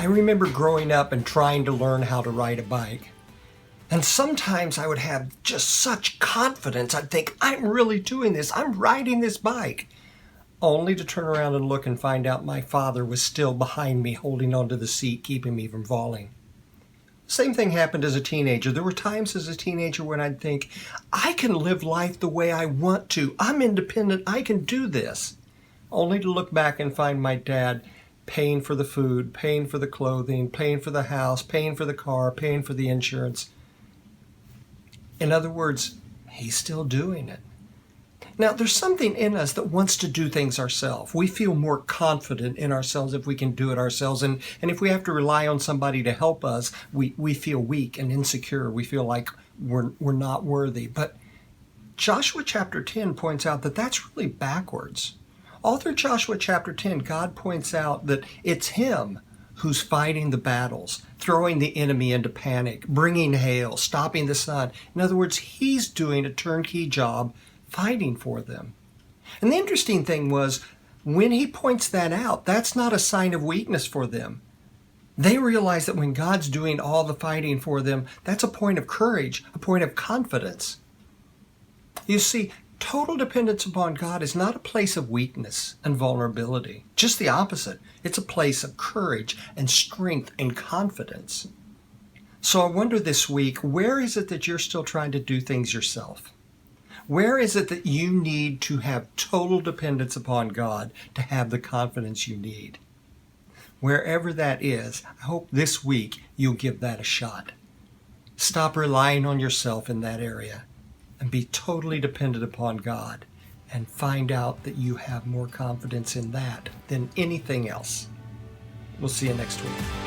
I remember growing up and trying to learn how to ride a bike. And sometimes I would have just such confidence. I'd think, I'm really doing this. I'm riding this bike. Only to turn around and look and find out my father was still behind me, holding onto the seat, keeping me from falling. Same thing happened as a teenager. There were times as a teenager when I'd think, I can live life the way I want to. I'm independent. I can do this. Only to look back and find my dad paying for the food, paying for the clothing, paying for the house, paying for the car, paying for the insurance. In other words, he's still doing it. Now, there's something in us that wants to do things ourselves. We feel more confident in ourselves if we can do it ourselves. And if we have to rely on somebody to help us, we feel weak and insecure. We feel like we're not worthy. But Joshua chapter 10 points out that that's really backwards. All through Joshua chapter 10, God points out that it's him who's fighting the battles, throwing the enemy into panic, bringing hail, stopping the sun. In other words, he's doing a turnkey job fighting for them. And the interesting thing was, when he points that out, that's not a sign of weakness for them. They realize that when God's doing all the fighting for them, that's a point of courage, a point of confidence. You see, total dependence upon God is not a place of weakness and vulnerability. Just the opposite. It's a place of courage and strength and confidence. So I wonder this week, where is it that you're still trying to do things yourself? Where is it that you need to have total dependence upon God to have the confidence you need? Wherever that is, I hope this week you'll give that a shot. Stop relying on yourself in that area and be totally dependent upon God, and find out that you have more confidence in that than anything else. We'll see you next week.